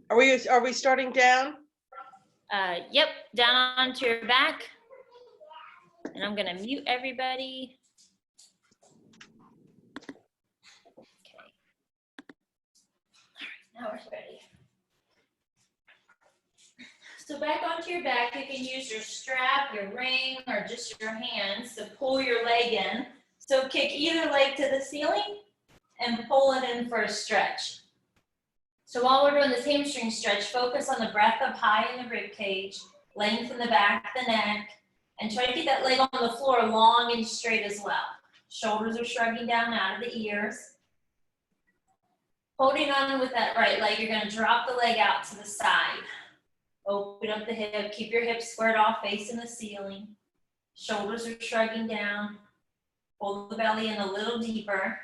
Are we starting down? Yep, down onto your back. And I'm gonna mute everybody. Okay. All right, now we're ready. So back onto your back, you can use your strap, your ring, or just your hands to pull your leg in. So kick either leg to the ceiling and pull it in for a stretch. So while we're doing this hamstring stretch, focus on the breath up high in the rib cage, lengthen the back, the neck, and try to get that leg on the floor long and straight as well. Shoulders are shrugging down out of the ears. Holding on with that right leg, you're gonna drop the leg out to the side. Open up the hip, keep your hips squared off, facing the ceiling. Shoulders are shrugging down. Pull the belly in a little deeper.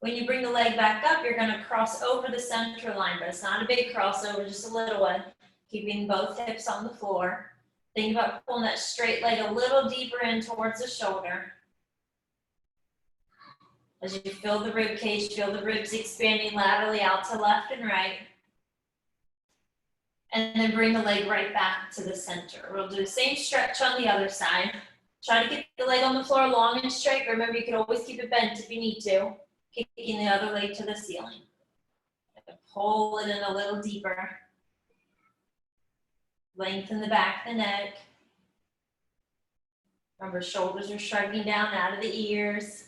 When you bring the leg back up, you're gonna cross over the center line, but it's not a big crossover, just a little one. Keeping both hips on the floor. Think about pulling that straight leg a little deeper in towards the shoulder. As you feel the rib cage, feel the ribs expanding laterally out to left and right. And then bring the leg right back to the center. We'll do the same stretch on the other side. Try to get the leg on the floor long and straight. Remember, you can always keep it bent if you need to. Kicking the other leg to the ceiling. Pull it in a little deeper. Lengthen the back, the neck. Remember, shoulders are shrugging down out of the ears.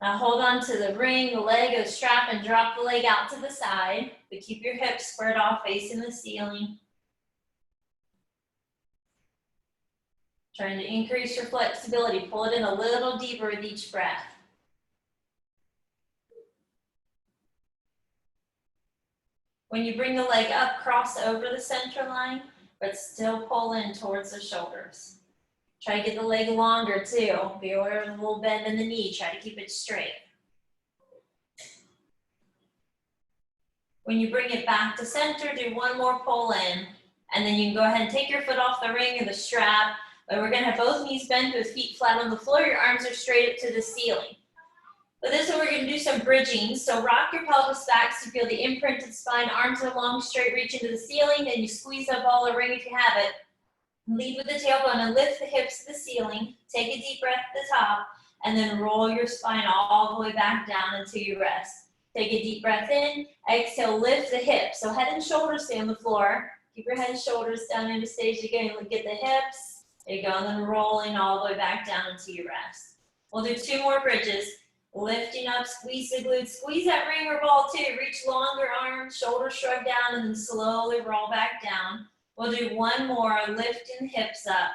Now hold on to the ring, the leg, the strap, and drop the leg out to the side. But keep your hips squared off, facing the ceiling. Trying to increase your flexibility. Pull it in a little deeper with each breath. When you bring the leg up, cross over the center line, but still pull in towards the shoulders. Try to get the leg longer too. Be aware of a little bend in the knee. Try to keep it straight. When you bring it back to center, do one more pull in, and then you can go ahead and take your foot off the ring or the strap, but we're gonna have both knees bent with feet flat on the floor. Your arms are straight up to the ceiling. But this one, we're gonna do some bridging. So rock your pelvis back so you feel the imprinted spine, arms are long, straight, reach into the ceiling, then you squeeze up all the ring if you have it. Lead with the tailbone and lift the hips to the ceiling. Take a deep breath at the top, and then roll your spine all the way back down until you rest. Take a deep breath in, exhale, lift the hips. So head and shoulders stay on the floor. Keep your head and shoulders down into stage again. Get the hips, there you go, and then rolling all the way back down until you rest. We'll do 2 more bridges. Lifting up, squeeze the glutes, squeeze that ring or ball too. Reach longer arms, shoulders shrug down, and then slowly roll back down. We'll do 1 more, lifting hips up.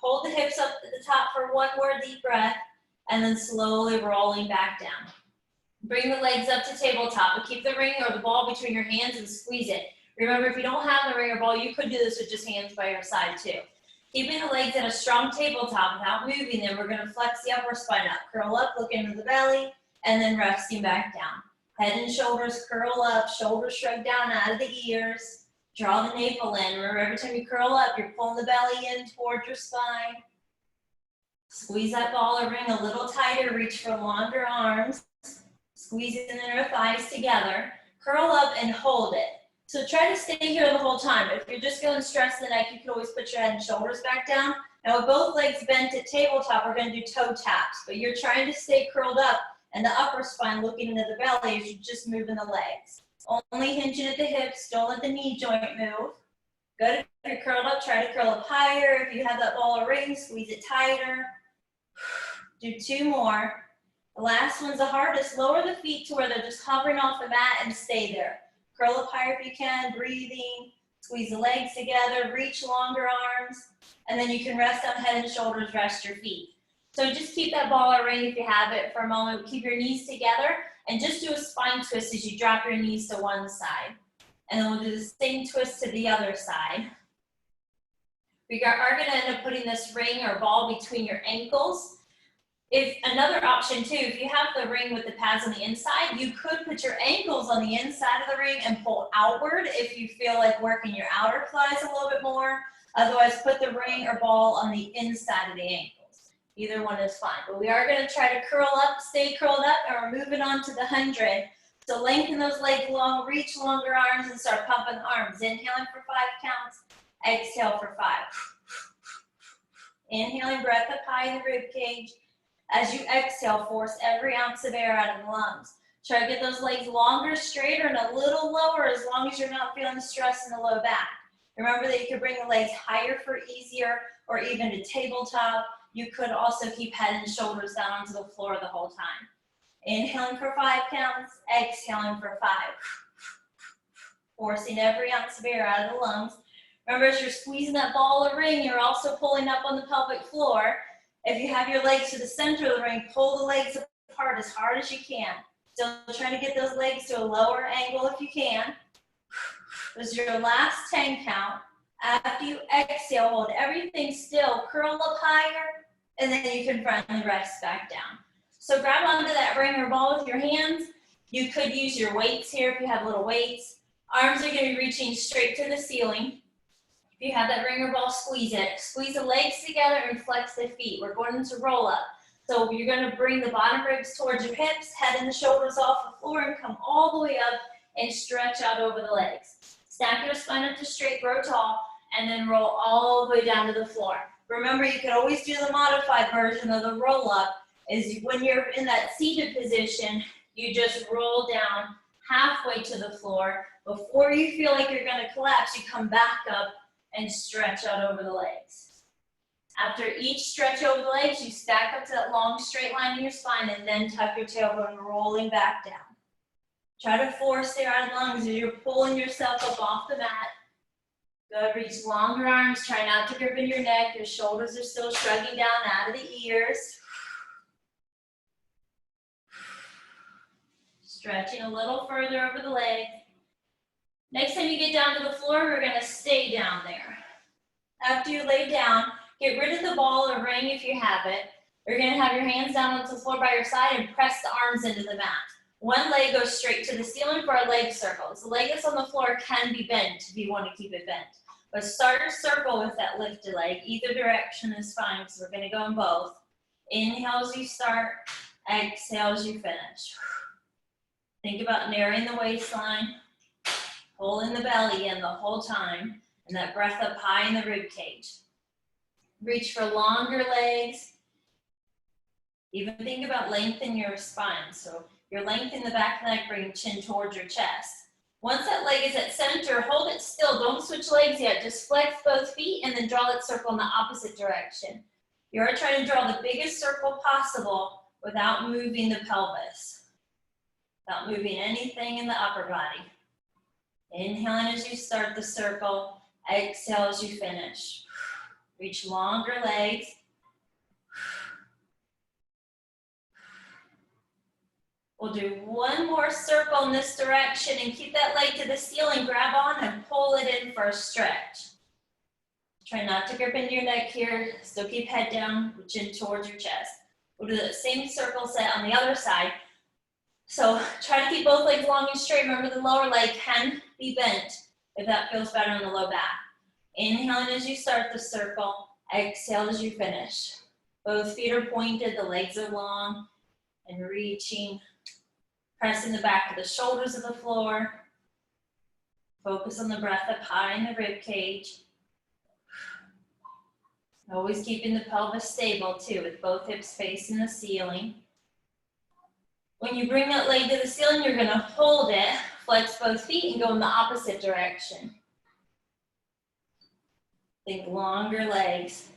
Hold the hips up at the top for 1 more deep breath, and then slowly rolling back down. Bring the legs up to tabletop, but keep the ring or the ball between your hands and squeeze it. Remember, if you don't have the ring or ball, you could do this with just hands by your side too. Keeping the legs at a strong tabletop without moving them, we're gonna flex the upper spine up. Curl up, look into the belly, and then resting back down. Head and shoulders curl up, shoulders shrug down out of the ears. Draw the navel in. Remember, every time you curl up, you're pulling the belly in towards your spine. Squeeze that ball or ring a little tighter, reach for longer arms. Squeeze the inner thighs together. Curl up and hold it. So try to stay here the whole time. If you're just feeling stressed in the neck, you can always put your head and shoulders back down. Now with both legs bent at tabletop, we're gonna do toe taps, but you're trying to stay curled up and the upper spine looking into the belly as you're just moving the legs. Only hinging at the hips, don't let the knee joint move. Good, if you're curled up, try to curl up higher. If you have that ball or ring, squeeze it tighter. Do 2 more. The last one's the hardest. Lower the feet to where they're just hovering off the mat and stay there. Curl up higher if you can, breathing. Squeeze the legs together, reach longer arms, and then you can rest on head and shoulders, rest your feet. So just keep that ball or ring if you have it for a moment. Keep your knees together and just do a spine twist as you drop your knees to one side. And then we'll do the same twist to the other side. We are gonna end up putting this ring or ball between your ankles. If another option too, if you have the ring with the pads on the inside, you could put your ankles on the inside of the ring and pull outward if you feel like working your outer thighs a little bit more. Otherwise, put the ring or ball on the inside of the ankles. Either one is fine, but we are gonna try to curl up, stay curled up, and we're moving on to the 100. So lengthen those legs long, reach longer arms, and start pumping the arms. Inhaling for 5 counts, exhale for 5. Inhaling, breath up high in the rib cage. As you exhale, force every ounce of air out of the lungs. Try to get those legs longer, straighter, and a little lower as long as you're not feeling stress in the low back. Remember that you can bring the legs higher for easier, or even to tabletop. You could also keep head and shoulders down onto the floor the whole time. Inhaling for 5 counts, exhaling for 5. Forcing every ounce of air out of the lungs. Remember, as you're squeezing that ball or ring, you're also pulling up on the pelvic floor. If you have your legs to the center of the ring, pull the legs apart as hard as you can. Still trying to get those legs to a lower angle if you can. This is your last 10 count. After you exhale, hold everything still, curl up higher, and then you can friendly rest back down. So grab onto that ring or ball with your hands. You could use your weights here if you have little weights. Arms are going to be reaching straight to the ceiling. If you have that ring or ball, squeeze it. Squeeze the legs together and flex the feet. We're going to roll up. So you're going to bring the bottom ribs towards your hips, head and the shoulders off the floor, and come all the way up and stretch out over the legs. Stack your spine up to straight, grow tall, and then roll all the way down to the floor. Remember, you can always do the modified version of the roll up. Is when you're in that seated position, you just roll down halfway to the floor. Before you feel like you're going to collapse, you come back up and stretch out over the legs. After each stretch over the legs, you stack up to that long straight line in your spine and then tuck your tailbone, rolling back down. Try to force air out of the lungs as you're pulling yourself up off the mat. Good, reach longer arms, try not to grip in your neck. Your shoulders are still shrugging down out of the ears. Stretching a little further over the leg. Next time you get down to the floor, we're gonna stay down there. After you lay down, get rid of the ball or ring if you have it. You're gonna have your hands down onto the floor by your side and press the arms into the mat. One leg goes straight to the ceiling for a leg circle. The leg that's on the floor can be bent if you want to keep it bent. But start a circle with that lifted leg. Either direction is fine because we're going to go in both. Inhale as you start, exhale as you finish. Think about narrowing the waistline, pulling the belly in the whole time, and that breath up high in the rib cage. Reach for longer legs. Even think about lengthening your spine. So you're lengthening the back of the neck, bringing chin towards your chest. Once that leg is at center, hold it still. Don't switch legs yet. Just flex both feet and then draw that circle in the opposite direction. You're trying to draw the biggest circle possible without moving the pelvis, without moving anything in the upper body. Inhaling as you start the circle, exhale as you finish. Reach longer legs. We'll do one more circle in this direction and keep that leg to the ceiling. Grab on and pull it in for a stretch. Try not to grip into your neck here. Still keep head down, chin towards your chest. We'll do the same circle set on the other side. So try to keep both legs long and straight. Remember, the lower leg can be bent if that feels better on the low back. Inhaling as you start the circle. Exhale as you finish. Both feet are pointed, the legs are long, and reaching. Pressing the back of the shoulders of the floor. Focus on the breath up high in the rib cage. Always keeping the pelvis stable too, with both hips facing the ceiling. When you bring that leg to the ceiling, you're going to hold it, flex both feet, and go in the opposite direction. Think longer legs.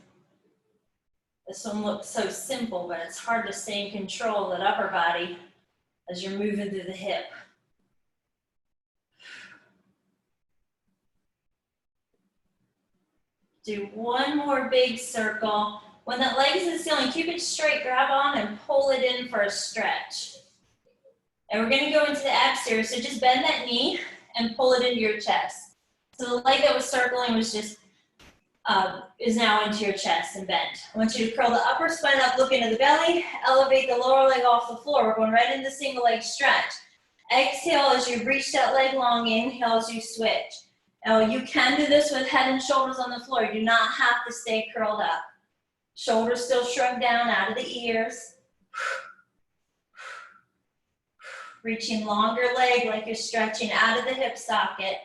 This one looks so simple, but it's hard to stay in control of that upper body as you're moving through the hip. Do one more big circle. When that leg is in the ceiling, keep it straight, grab on and pull it in for a stretch. And we're gonna go into the abs here, so just bend that knee and pull it into your chest. So the leg that was circling was just, is now into your chest and bent. I want you to curl the upper spine up, look into the belly, elevate the lower leg off the floor. We're going right into single leg stretch. Exhale as you reach that leg long, inhale as you switch. Now you can do this with head and shoulders on the floor. You do not have to stay curled up. Shoulders still shrugged down out of the ears. Reaching longer leg like you're stretching out of the hip socket.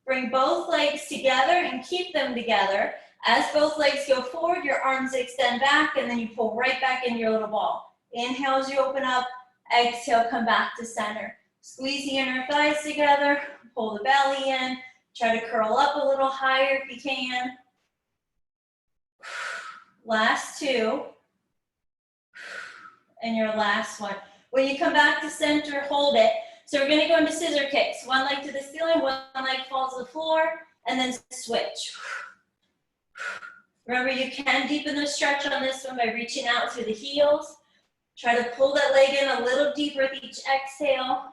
Bring both legs together and keep them together. As both legs go forward, your arms extend back and then you pull right back into your little ball. Inhale as you open up, exhale, come back to center. Squeeze the inner thighs together, pull the belly in, try to curl up a little higher if you can. Last two. And your last one. When you come back to center, hold it. So we're gonna go into scissor kicks. One leg to the ceiling, one leg falls to the floor, and then switch. Remember, you can deepen the stretch on this one by reaching out through the heels. Try to pull that leg in a little deeper with each exhale.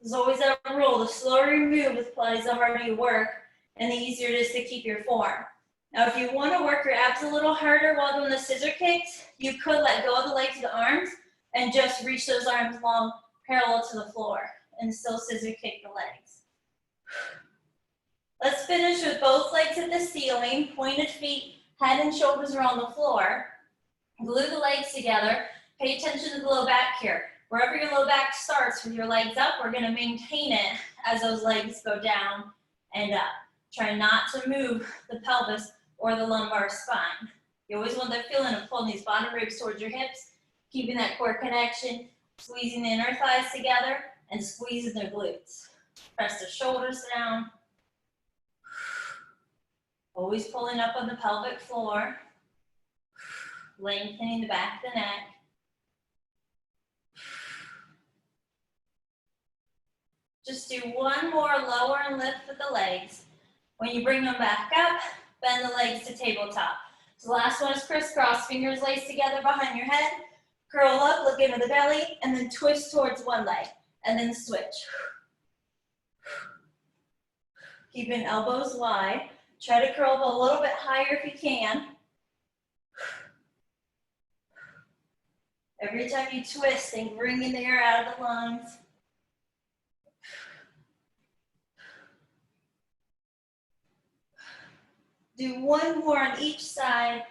There's always that rule, the slower you move with Pilates, the harder you work, and the easier it is to keep your form. Now, if you want to work your abs a little harder while doing the scissor kicks, you could let go of the legs to the arms and just reach those arms long, parallel to the floor, and still scissor kick the legs. Let's finish with both legs at the ceiling, pointed feet, head and shoulders are on the floor. Glue the legs together. Pay attention to the low back here. Wherever your low back starts with your legs up, we're going to maintain it as those legs go down and up. Try not to move the pelvis or the lumbar spine. You always want that feeling of pulling these bottom ribs towards your hips, keeping that core connection, squeezing the inner thighs together, and squeezing the glutes. Press the shoulders down. Always pulling up on the pelvic floor. Lengthening the back of the neck. Just do one more lower and lift with the legs. When you bring them back up, bend the legs to tabletop. So the last one is crisscross, fingers laced together behind your head. Curl up, look into the belly, and then twist towards one leg, and then switch. Keeping elbows wide. Try to curl up a little bit higher if you can. Every time you twist, think bringing the air out of the lungs. Do one more on each side.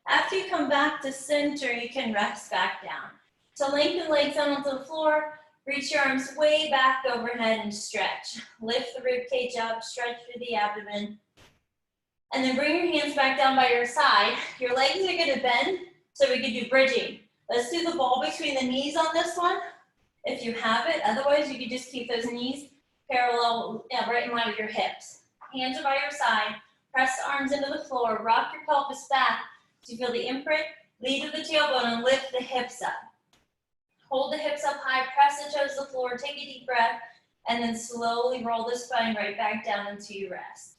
After you come back to center, you can rest back down. So lengthen legs down onto the floor, reach your arms way back overhead and stretch. Lift the rib cage up, stretch through the abdomen. And then bring your hands back down by your side. Your legs are gonna bend, so we can do bridging. Let's do the ball between the knees on this one, if you have it. Otherwise, you can just keep those knees parallel, right in line with your hips. Hands are by your side. Press the arms into the floor. Rock your pelvis back so you feel the imprint. Lead to the tailbone and lift the hips up. Hold the hips up high. Press the toes to the floor. Take a deep breath. And then slowly roll the spine right back down into your rest.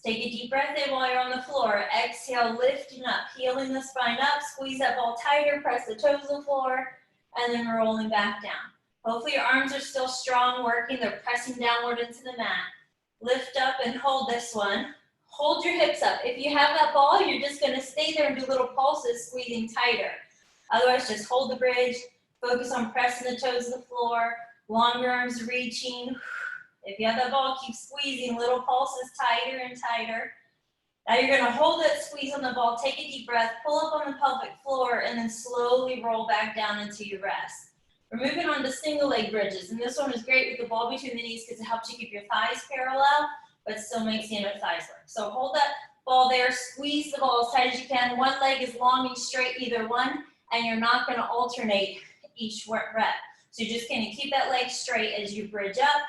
Take a deep breath in while you're on the floor. Exhale, lifting up, healing the spine up. Squeeze that ball tighter. Press the toes to the floor. And then rolling back down. Hopefully your arms are still strong, working. They're pressing downward into the mat. Lift up and hold this one. Hold your hips up. If you have that ball, you're just going to stay there and do little pulses, squeezing tighter. Otherwise, just hold the bridge. Focus on pressing the toes to the floor. Longer arms reaching. If you have that ball, keep squeezing little pulses tighter and tighter. Now you're going to hold that squeeze on the ball. Take a deep breath. Pull up on the pelvic floor and then slowly roll back down into your rest. We're moving on to single leg bridges. And this one is great with the ball between the knees because it helps you keep your thighs parallel, but still makes the inner thighs work. So hold that ball there, squeeze the ball as tight as you can. One leg is long and straight, either one, and you're not gonna alternate each rep. So you're just gonna keep that leg straight as you bridge up,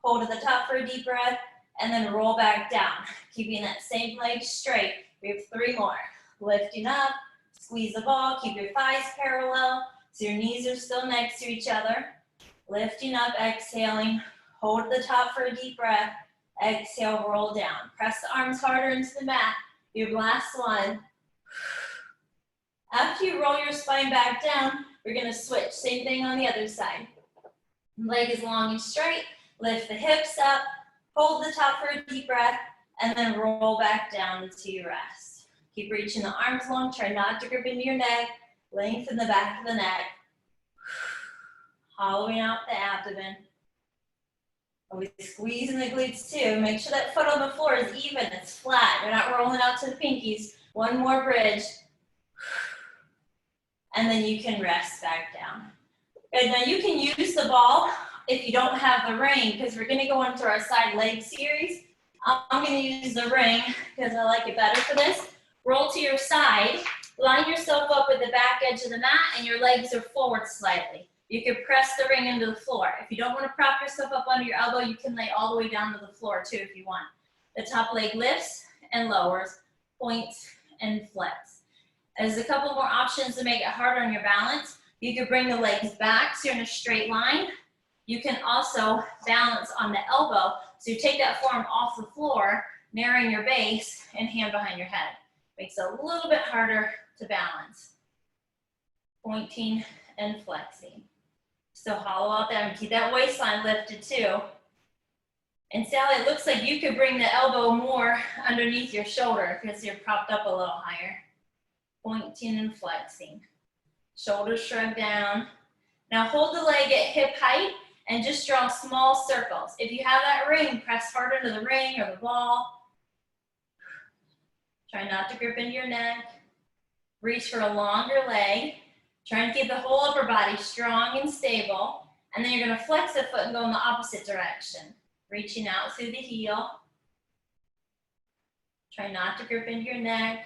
hold at the top for a deep breath, and then roll back down, keeping that same leg straight. We have 3 more. Lifting up, squeeze the ball, keep your thighs parallel, so your knees are still next to each other. Lifting up, exhaling, hold at the top for a deep breath. Exhale, roll down. Press the arms harder into the mat. Your last one. After you roll your spine back down, we're going to switch. Same thing on the other side. Leg is long and straight. Lift the hips up. Hold the top for a deep breath. And then roll back down into your rest. Keep reaching the arms long. Try not to grip into your neck. Lengthen the back of the neck. Hollowing out the abdomen. Always squeezing the glutes too. Make sure that foot on the floor is even, it's flat. You're not rolling out to the pinkies. One more bridge. And then you can rest back down. Good, now you can use the ball if you don't have the ring, because we're gonna go into our side leg series. I'm gonna use the ring because I like it better for this. Roll to your side, line yourself up with the back edge of the mat and your legs are forward slightly. You can press the ring into the floor. If you don't want to prop yourself up under your elbow, you can lay all the way down to the floor too if you want. The top leg lifts and lowers, points and flex. There's a couple more options to make it harder on your balance. You can bring the legs back so you're in a straight line. You can also balance on the elbow. So you take that forearm off the floor, narrowing your base and hand behind your head. Makes it a little bit harder to balance. Pointing and flexing. So hollow out there and keep that waistline lifted too. And Sally, it looks like you could bring the elbow more underneath your shoulder because you're propped up a little higher. Pointing and flexing. Shoulders shrug down. Now hold the leg at hip height and just draw small circles. If you have that ring, press harder into the ring or the ball. Try not to grip into your neck. Reach for a longer leg. Try and keep the whole upper body strong and stable. And then you're gonna flex the foot and go in the opposite direction. Reaching out through the heel. Try not to grip into your neck.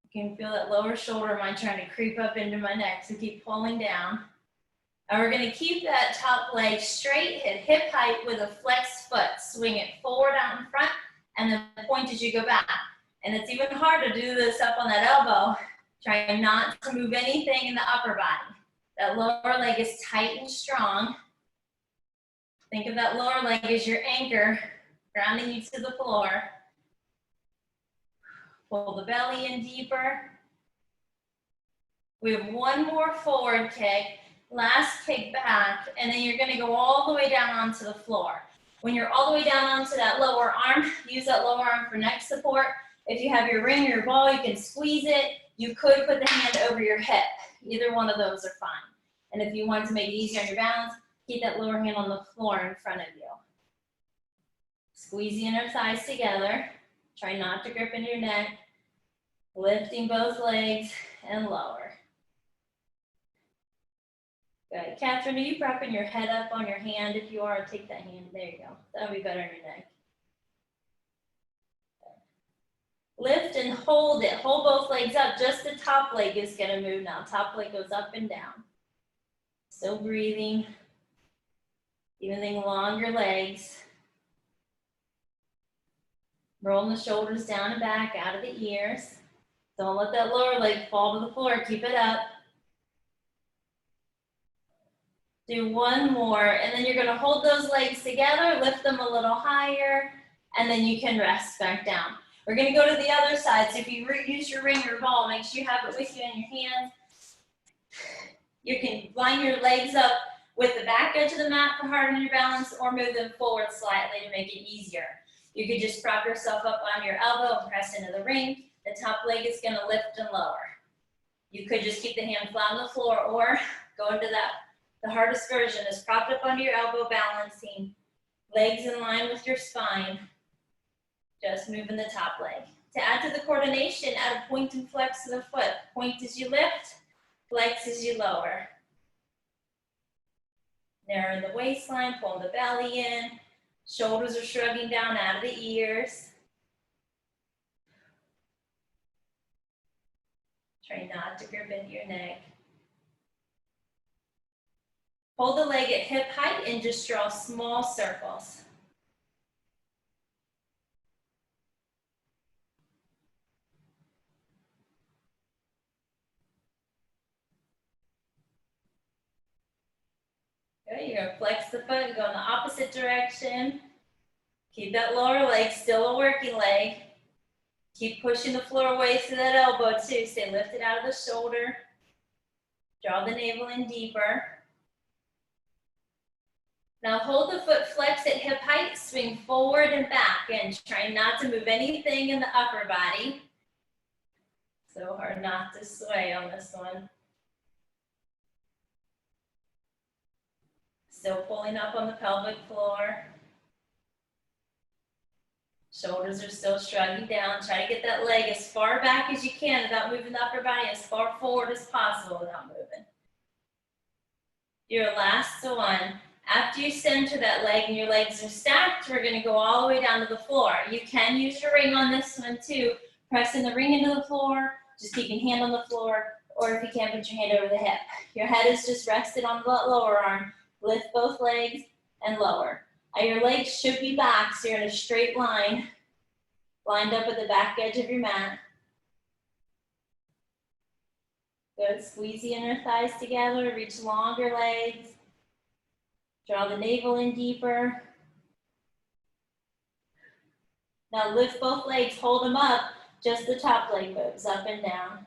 You can feel that lower shoulder of mine trying to creep up into my neck, so keep pulling down. And we're gonna keep that top leg straight at hip height with a flexed foot. Swing it forward out in front and then point as you go back. And it's even harder to do this up on that elbow. Try not to move anything in the upper body. That lower leg is tight and strong. Think of that lower leg as your anchor, grounding you to the floor. Pull the belly in deeper. We have one more forward kick, last kick back, and then you're gonna go all the way down onto the floor. When you're all the way down onto that lower arm, use that lower arm for neck support. If you have your ring or your ball, you can squeeze it. You could put the hand over your hip. Either one of those are fine. And if you want to make it easier on your balance, keep that lower hand on the floor in front of you. Squeeze the inner thighs together. Try not to grip into your neck. Lifting both legs and lower. Good. Catherine, are you propping your head up on your hand? If you are, take that hand. There you go. That'll be better on your neck. Lift and hold it. Hold both legs up. Just the top leg is going to move now. Top leg goes up and down. Still breathing. Even longer legs. Rolling the shoulders down and back out of the ears. Don't let that lower leg fall to the floor. Keep it up. Do one more, and then you're going to hold those legs together, lift them a little higher, and then you can rest back down. We're going to go to the other side, so if you use your ring or ball, make sure you have it with you in your hands. You can line your legs up with the back edge of the mat for hardening your balance, or move them forward slightly to make it easier. You could just prop yourself up on your elbow and press into the ring. The top leg is going to lift and lower. You could just keep the hand flat on the floor, or go into that. The hardest version is propped up under your elbow, balancing, legs in line with your spine, just moving the top leg. To add to the coordination, add a point and flex to the foot. Point as you lift, flex as you lower. Narrow the waistline, pull the belly in, shoulders are shrugging down out of the ears. Try not to grip into your neck. Hold the leg at hip height and just draw small circles. Good, you're gonna flex the foot and go in the opposite direction. Keep that lower leg still a working leg. Keep pushing the floor away through that elbow too. Stay lifted out of the shoulder. Draw the navel in deeper. Now hold the foot flexed at hip height, swing forward and back, and try not to move anything in the upper body. So hard not to sway on this one. Still pulling up on the pelvic floor. Shoulders are still shrugging down. Try to get that leg as far back as you can without moving the upper body as far forward as possible without moving. Your last one. After you center that leg and your legs are stacked, we're going to go all the way down to the floor. You can use your ring on this one too. Pressing the ring into the floor, just keeping hand on the floor, or if you can, put your hand over the hip. Your head is just rested on the lower arm. Lift both legs and lower. Your legs should be back, so you're in a straight line, lined up at the back edge of your mat. Good, squeeze the inner thighs together, reach longer legs. Draw the navel in deeper. Now lift both legs, hold them up, just the top leg moves up and down.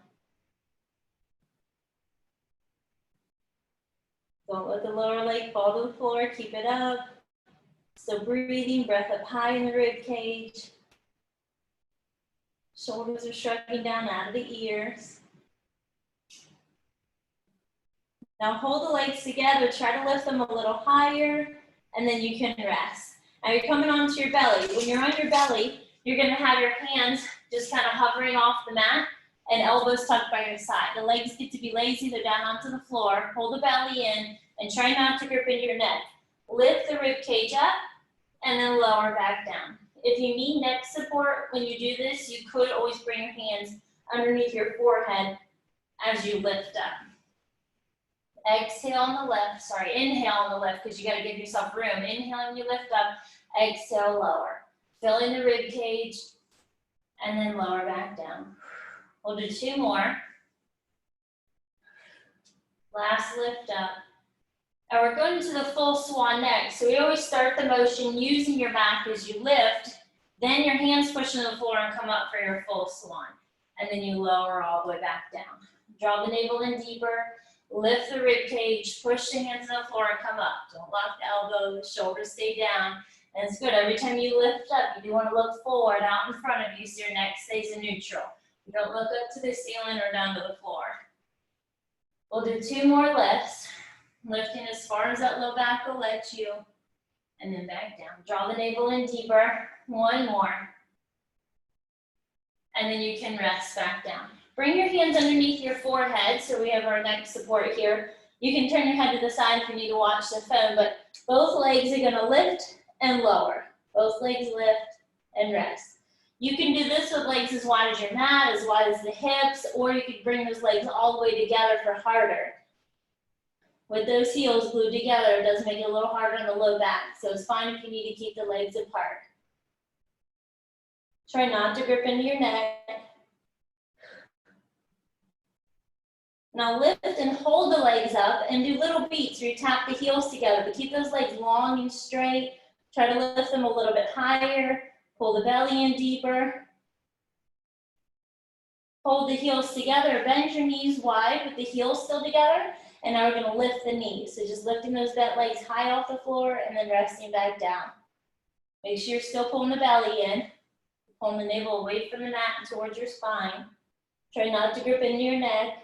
Don't let the lower leg fall to the floor, keep it up. Still breathing, breath up high in the rib cage. Shoulders are shrugging down out of the ears. Now hold the legs together, try to lift them a little higher, and then you can rest. Now you're coming onto your belly. When you're on your belly, you're gonna have your hands just kind of hovering off the mat and elbows tucked by your side. The legs get to be lazy, they're down onto the floor. Hold the belly in and try not to grip into your neck. Lift the rib cage up and then lower back down. If you need neck support when you do this, you could always bring your hands underneath your forehead as you lift up. Exhale on the left, inhale on the left because you got to give yourself room. Inhale when you lift up, exhale, lower. Fill in the rib cage and then lower back down. We'll do 2 more. Last lift up. And we're going to the full swan next. So we always start the motion using your back as you lift, then your hands push into the floor and come up for your full swan. And then you lower all the way back down. Draw the navel in deeper. Lift the rib cage, push the hands on the floor and come up. Don't lock the elbows, shoulders stay down. And it's good, every time you lift up, you do want to look forward, out in front of you, so your neck stays in neutral. You don't look up to the ceiling or down to the floor. We'll do 2 more lifts. Lifting as far as that low back will let you. And then back down. Draw the navel in deeper. 1 more. And then you can rest back down. Bring your hands underneath your forehead so we have our neck support here. You can turn your head to the side if you need to watch the phone, but both legs are gonna lift and lower. Both legs lift and rest. You can do this with legs as wide as your mat, as wide as the hips, or you could bring those legs all the way together for harder. With those heels glued together, it does make it a little harder on the low back, so it's fine if you need to keep the legs apart. Try not to grip into your neck. Now lift and hold the legs up and do little beats where you tap the heels together, but keep those legs long and straight. Try to lift them a little bit higher. Pull the belly in deeper. Hold the heels together. Bend your knees wide with the heels still together. And now we're going to lift the knees. So just lifting those bent legs high off the floor and then resting back down. Make sure you're still pulling the belly in. Pulling the navel away from the mat and towards your spine. Try not to grip into your neck.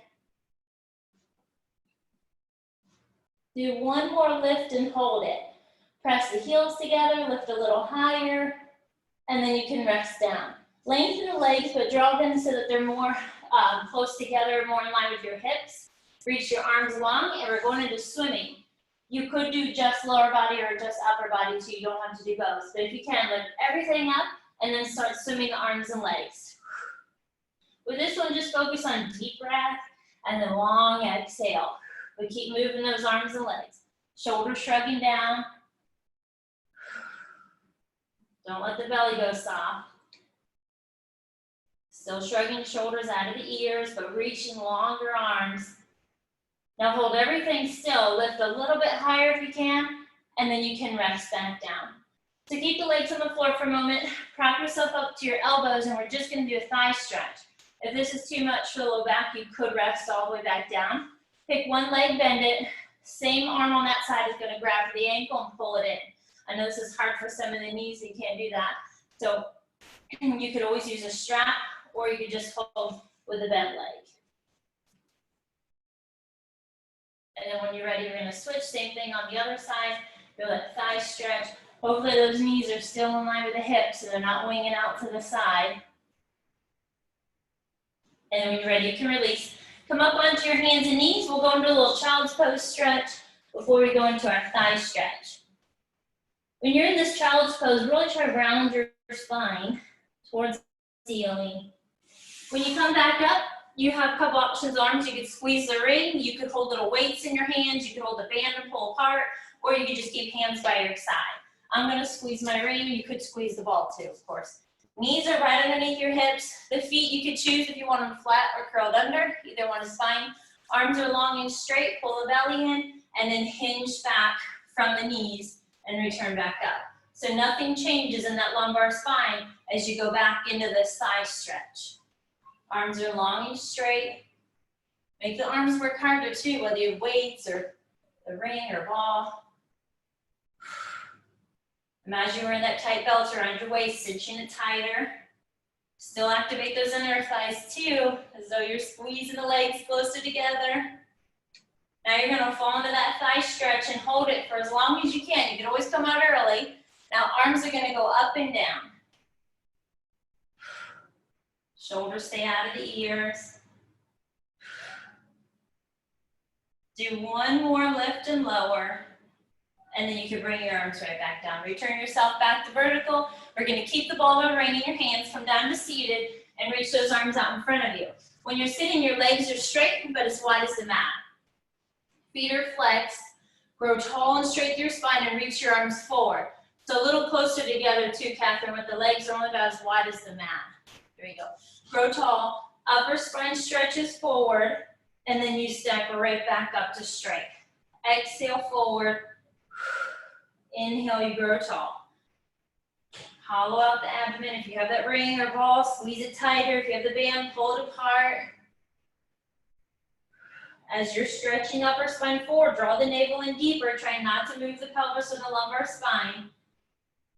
Do 1 more lift and hold it. Press the heels together, lift a little higher, and then you can rest down. Lengthen the legs, but draw them so that they're more close together, more in line with your hips. Reach your arms long, and we're going into swimming. You could do just lower body or just upper body too. You don't have to do both. But if you can, lift everything up and then start swimming the arms and legs. With this one, just focus on deep breath and then long exhale. But keep moving those arms and legs. Shoulders shrugging down. Don't let the belly go soft. Still shrugging shoulders out of the ears, but reaching longer arms. Now hold everything still. Lift a little bit higher if you can, and then you can rest back down. So keep the legs on the floor for a moment. Prop yourself up to your elbows, and we're just going to do a thigh stretch. If this is too much for the low back, you could rest all the way back down. Pick one leg, bend it. Same arm on that side is going to grab the ankle and pull it in. I know this is hard for some of the knees, you can't do that. So you could always use a strap, or you could just hold with a bent leg. And then when you're ready, you're going to switch. Same thing on the other side. Feel that thigh stretch. Hopefully those knees are still in line with the hips so they're not winging out to the side. And when you're ready, you can release. Come up onto your hands and knees. We'll go into a little child's pose stretch before we go into our thigh stretch. When you're in this child's pose, really try to round your spine towards the ceiling. When you come back up, you have a couple options. Arms, you could squeeze the ring. You could hold little weights in your hands. You could hold the band and pull apart, or you could just keep hands by your side. I'm gonna squeeze my ring. You could squeeze the ball too, of course. Knees are right underneath your hips. The feet, you could choose if you want them flat or curled under. Either one is fine. Arms are long and straight. Pull the belly in, and then hinge back from the knees and return back up. So nothing changes in that lumbar spine as you go back into this thigh stretch. Arms are long and straight. Make the arms work harder too, whether you have weights or the ring or ball. Imagine we're in that tight belt around your waist, cinching it tighter. Still activate those inner thighs too, as though you're squeezing the legs closer together. Now you're gonna fall into that thigh stretch and hold it for as long as you can. You can always come out early. Now arms are gonna go up and down. Shoulders stay out of the ears. Do one more lift and lower. And then you can bring your arms right back down. Return yourself back to vertical. We're gonna keep the ball of ring in your hands, come down to seated, and reach those arms out in front of you. When you're sitting, your legs are straight, but as wide as the mat. Feet are flexed. Grow tall and straight through your spine and reach your arms forward. So a little closer together too, Catherine, with the legs are only about as wide as the mat. Here we go. Grow tall, upper spine stretches forward, and then you step right back up to straight. Exhale forward. Inhale, you grow tall. Hollow out the abdomen. If you have that ring or ball, squeeze it tighter. If you have the band, pull it apart. As you're stretching upper spine forward, draw the navel in deeper. Try not to move the pelvis or the lumbar spine.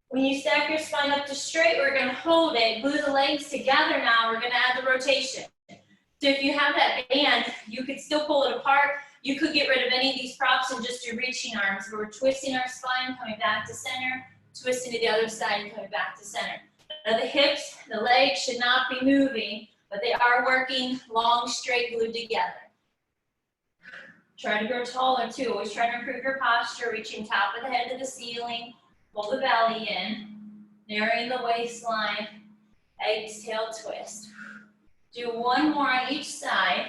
When you stack your spine up to straight, we're going to hold it. Glue the legs together now. We're going to add the rotation. So if you have that band, you could still pull it apart. You could get rid of any of these props and just do reaching arms. We're twisting our spine, coming back to center, twisting to the other side and coming back to center. Now the hips, the legs should not be moving, but they are working long, straight, glued together. Try to grow taller too. Always try to improve your posture, reaching top of the head to the ceiling. Pull the belly in, narrowing the waistline. Exhale, twist. Do one more on each side.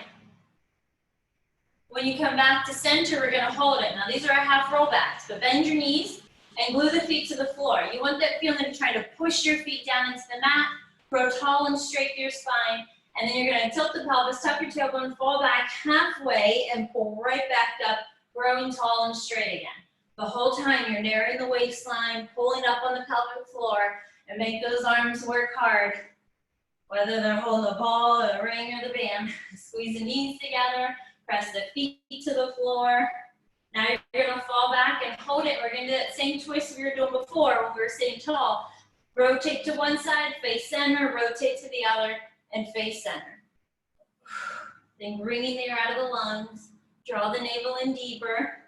When you come back to center, we're gonna hold it. Now these are our half rollbacks, but bend your knees and glue the feet to the floor. You want that feeling of trying to push your feet down into the mat, grow tall and straight through your spine, and then you're gonna tilt the pelvis, tuck your tailbone, fall back halfway, and pull right back up, growing tall and straight again. The whole time you're narrowing the waistline, pulling up on the pelvic floor, and make those arms work hard. Whether they're holding the ball, or the ring, or the band, squeeze the knees together, press the feet to the floor. Now you're gonna fall back and hold it. We're gonna do that same twist we were doing before when we were sitting tall. Rotate to one side, face center, rotate to the other, and face center. Then bringing the air out of the lungs, draw the navel in deeper.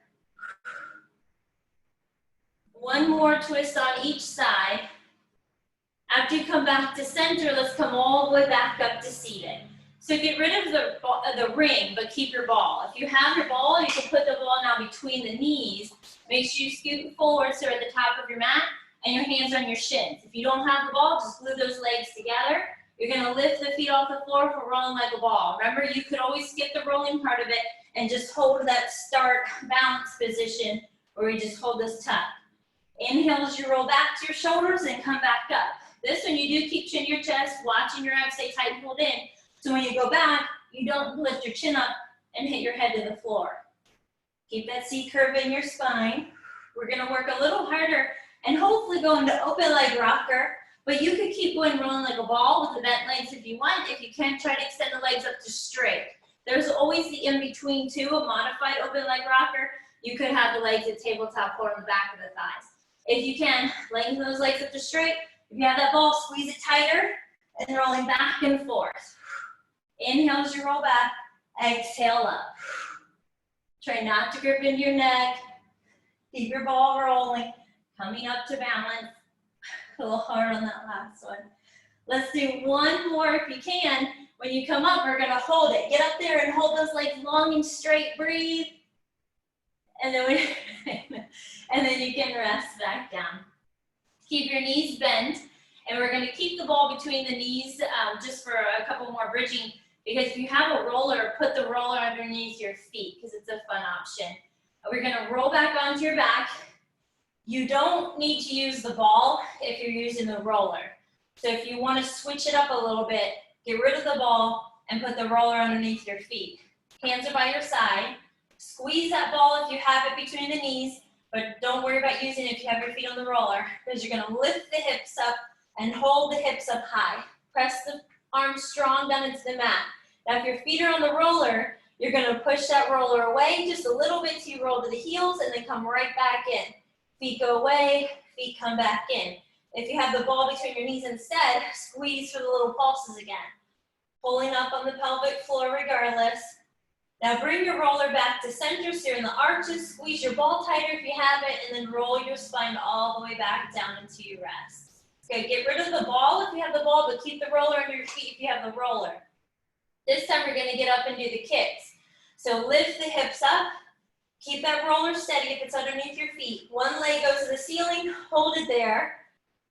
One more twist on each side. After you come back to center, let's come all the way back up to seated. So get rid of the ring, but keep your ball. If you have your ball, you can put the ball now between the knees. Make sure you scoot forward so you're at the top of your mat and your hands on your shins. If you don't have the ball, just glue those legs together. You're gonna lift the feet off the floor for rolling like a ball. Remember, you could always skip the rolling part of it and just hold that start balance position where you just hold this tuck. Inhale as you roll back to your shoulders and come back up. This one you do keep chin to your chest, watching your abs stay tight and pulled in. So when you go back, you don't lift your chin up and hit your head to the floor. Keep that C curve in your spine. We're gonna work a little harder and hopefully go into open leg rocker, but you could keep going rolling like a ball with the bent legs if you want. If you can't, try to extend the legs up to straight. There's always the in-between too, a modified open leg rocker. You could have the legs at tabletop or on the back of the thighs. If you can, lengthen those legs up to straight. If you have that ball, squeeze it tighter and rolling back and forth. Inhale as you roll back, exhale up. Try not to grip into your neck. Keep your ball rolling. Coming up to balance. A little hard on that last one. Let's do one more if you can. When you come up, we're gonna hold it. Get up there and hold those legs long and straight, breathe. And then, and then you can rest back down. Keep your knees bent, and we're gonna keep the ball between the knees just for a couple more bridging, because if you have a roller, put the roller underneath your feet, because it's a fun option. We're gonna roll back onto your back. You don't need to use the ball if you're using the roller. So if you wanna switch it up a little bit, get rid of the ball and put the roller underneath your feet. Hands are by your side. Squeeze that ball if you have it between the knees, but don't worry about using it if you have your feet on the roller, because you're gonna lift the hips up and hold the hips up high. Press the arms strong down into the mat. Now if your feet are on the roller, you're gonna push that roller away just a little bit till you roll to the heels and then come right back in. Feet go away, feet come back in. If you have the ball between your knees instead, squeeze for the little pulses again. Pulling up on the pelvic floor regardless. Now bring your roller back to center, so you're in the arches, squeeze your ball tighter if you have it, and then roll your spine all the way back down until you rest. Okay, get rid of the ball if you have the ball, but keep the roller under your feet if you have the roller. This time we're gonna get up and do the kicks. So lift the hips up, keep that roller steady if it's underneath your feet. One leg goes to the ceiling, hold it there.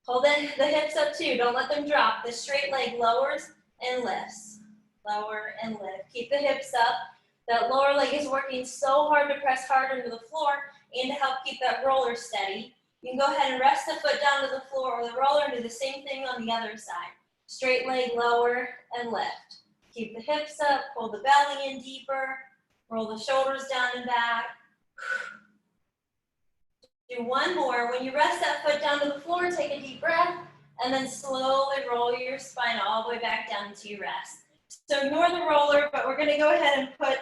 Hold the hips up too, don't let them drop. The straight leg lowers and lifts. Lower and lift. Keep the hips up. That lower leg is working so hard to press hard into the floor and to help keep that roller steady. You can go ahead and rest the foot down to the floor or the roller and do the same thing on the other side. Straight leg, lower and lift. Keep the hips up, pull the belly in deeper, roll the shoulders down and back. Do one more. When you rest that foot down to the floor, take a deep breath, and then slowly roll your spine all the way back down until you rest. So ignore the roller, but we're gonna go ahead and put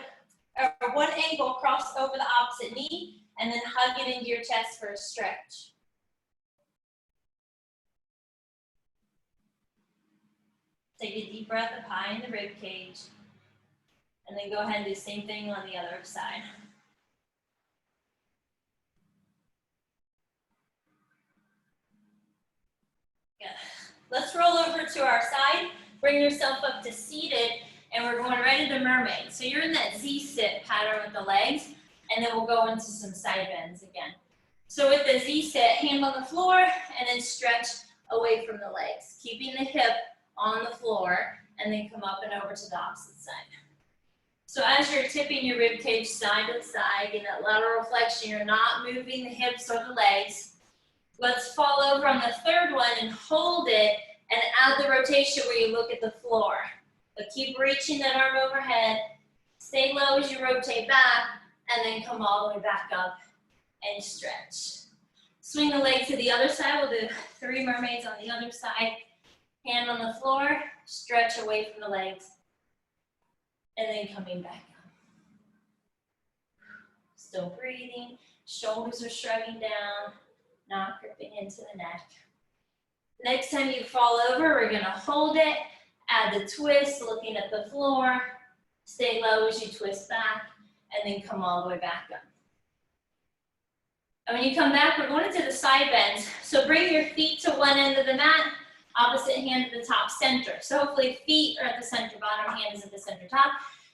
one ankle crossed over the opposite knee, and then hug it into your chest for a stretch. Take a deep breath up high in the rib cage, and then go ahead and do the same thing on the other side. Good. Let's roll over to our side. Bring yourself up to seated, and we're going right into mermaid. So you're in that Z-sit pattern with the legs, and then we'll go into some side bends again. So with the Z-sit, hand on the floor, and then stretch away from the legs, keeping the hip on the floor, and then come up and over to the opposite side. So as you're tipping your rib cage side to side, in that lateral flexion, you're not moving the hips or the legs. Let's fall over on the third one and hold it, and add the rotation where you look at the floor. But keep reaching that arm overhead. Stay low as you rotate back, and then come all the way back up and stretch. Swing the leg to the other side. We'll do 3 mermaids on the other side. Hand on the floor, stretch away from the legs, and then coming back up. Still breathing. Shoulders are shrugging down, not gripping into the neck. Next time you fall over, we're gonna hold it, add the twist, looking at the floor, stay low as you twist back, and then come all the way back up. And when you come back, we're going into the side bends. So bring your feet to one end of the mat, opposite hand to the top center. So hopefully feet are at the center, bottom hand is at the center top.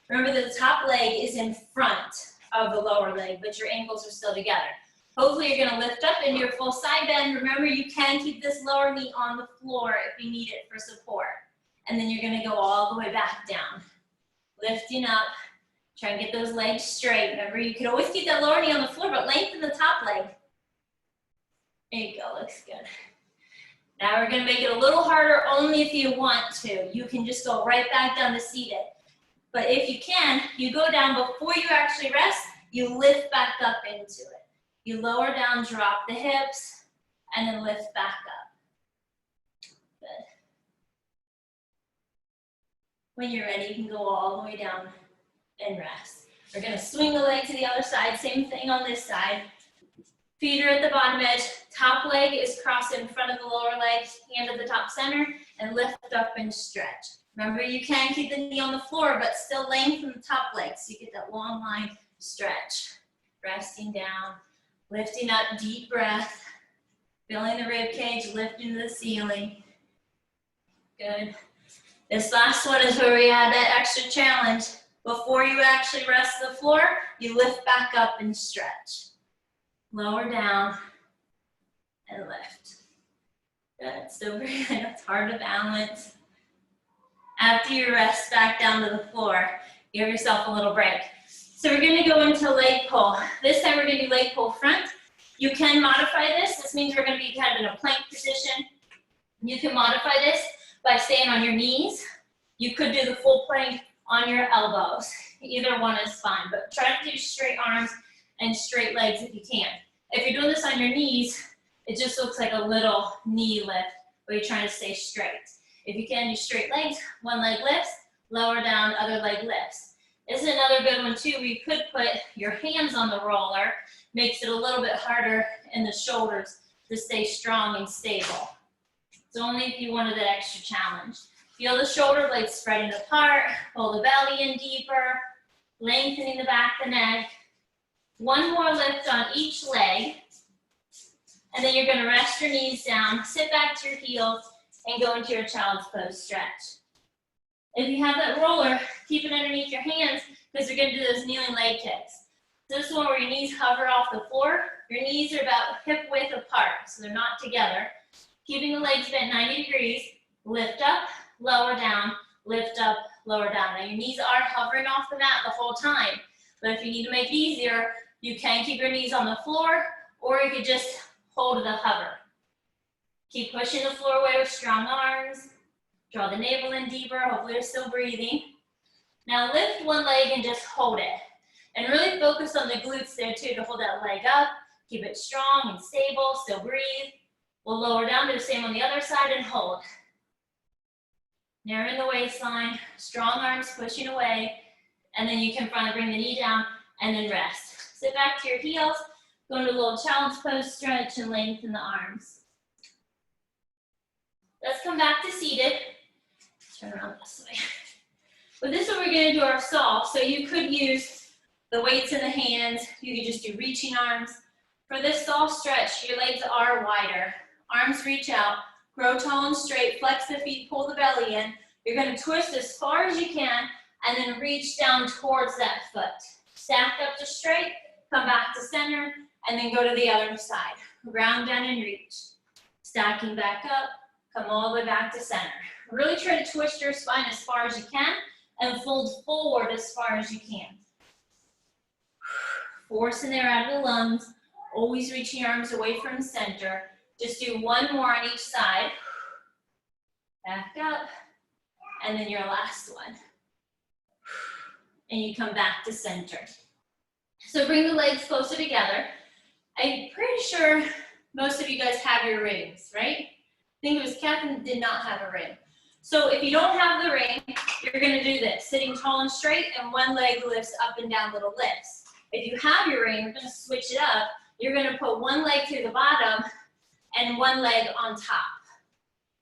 Remember that the top leg is in front of the lower leg, but your ankles are still together. Hopefully you're gonna lift up into your full side bend. Remember, you can keep this lower knee on the floor if you need it for support. And then you're gonna go all the way back down. Lifting up, try and get those legs straight. Remember, you can always keep that lower knee on the floor, but lengthen the top leg. There you go, looks good. Now we're gonna make it a little harder only if you want to. You can just go right back down to seated. But if you can, you go down before you actually rest, you lift back up into it. You lower down, drop the hips, and then lift back up. Good. When you're ready, you can go all the way down and rest. We're gonna swing the leg to the other side, same thing on this side. Feet are at the bottom edge, top leg is crossed in front of the lower leg, hand at the top center, and lift up and stretch. Remember, you can keep the knee on the floor, but still lengthen the top leg, so you get that long line stretch. Resting down. Lifting up, deep breath. Feeling the rib cage lifting to the ceiling. Good. This last one is where we add that extra challenge. Before you actually rest the floor, you lift back up and stretch. Lower down and lift. Good, still breathing, it's hard to balance. After you rest back down to the floor, give yourself a little break. So we're gonna go into leg pull. This time we're gonna do leg pull front. You can modify this. This means we're gonna be kind of in a plank position. You can modify this by staying on your knees. You could do the full plank on your elbows. Either one is fine, but try to do straight arms and straight legs if you can. If you're doing this on your knees, it just looks like a little knee lift where you're trying to stay straight. If you can, do straight legs, one leg lifts, lower down, other leg lifts. This is another good one too, where you could put your hands on the roller, makes it a little bit harder in the shoulders to stay strong and stable. It's only if you wanted that extra challenge. Feel the shoulder blades spreading apart, pull the belly in deeper, lengthening the back of the neck. One more lift on each leg, and then you're gonna rest your knees down, sit back to your heels, and go into your child's pose stretch. If you have that roller, keep it underneath your hands because you're gonna do those kneeling leg kicks. This one where your knees hover off the floor, your knees are about hip width apart, so they're not together. Keeping the legs bent 90 degrees, lift up, lower down, lift up, lower down. Now your knees are hovering off the mat the whole time, but if you need to make it easier, you can keep your knees on the floor, or you could just hold the hover. Keep pushing the floor away with strong arms. Draw the navel in deeper, hopefully you're still breathing. Now lift one leg and just hold it. And really focus on the glutes there too to hold that leg up. Keep it strong and stable, still breathe. We'll lower down, do the same on the other side and hold. Narrowing the waistline, strong arms pushing away, and then you can finally bring the knee down and then rest. Sit back to your heels, go into a little child's pose stretch and lengthen the arms. Let's come back to seated. Turn around this way. But this is what we're gonna do our saw. So you could use the weights in the hands. You could just do reaching arms. For this saw stretch, your legs are wider. Arms reach out, grow tall and straight, flex the feet, pull the belly in. You're gonna twist as far as you can and then reach down towards that foot. Stack up to straight, come back to center, and then go to the other side. Round down and reach. Stacking back up, come all the way back to center. Really try to twist your spine as far as you can and fold forward as far as you can. Force in there out of the lungs, always reaching your arms away from center. Just do one more on each side. Back up, and then your last one. And you come back to center. So bring the legs closer together. I'm pretty sure most of you guys have your rings, right? I think it was Catherine did not have a ring. So if you don't have the ring, you're gonna do this, sitting tall and straight, and one leg lifts up and down, little lifts. If you have your ring, you're gonna switch it up. You're gonna put one leg to the bottom and one leg on top.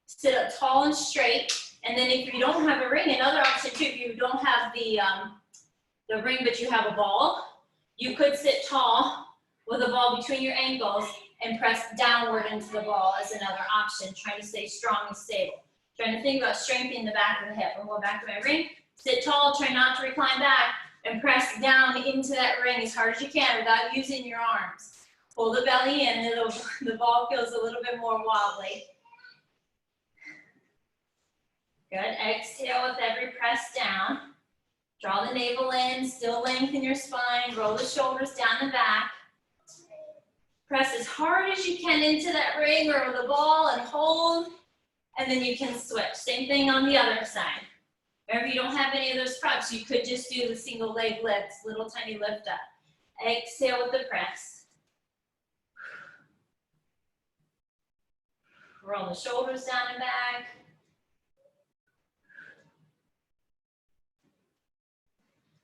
Sit up tall and straight, and then if you don't have a ring, another option too, if you don't have the ring but you have a ball, you could sit tall with a ball between your ankles and press downward into the ball as another option, trying to stay strong and stable. Trying to think about strengthening the back of the hip. I'm going back to my ring. Sit tall, try not to recline back, and press down into that ring as hard as you can without using your arms. Pull the belly in, the ball feels a little bit more wobbly. Good, exhale with every press down. Draw the navel in, still lengthen your spine, roll the shoulders down and back. Press as hard as you can into that ring or the ball and hold, and then you can switch. Same thing on the other side. Or if you don't have any of those props, you could just do the single leg lifts, little tiny lift up. Exhale with the press. Roll the shoulders down and back.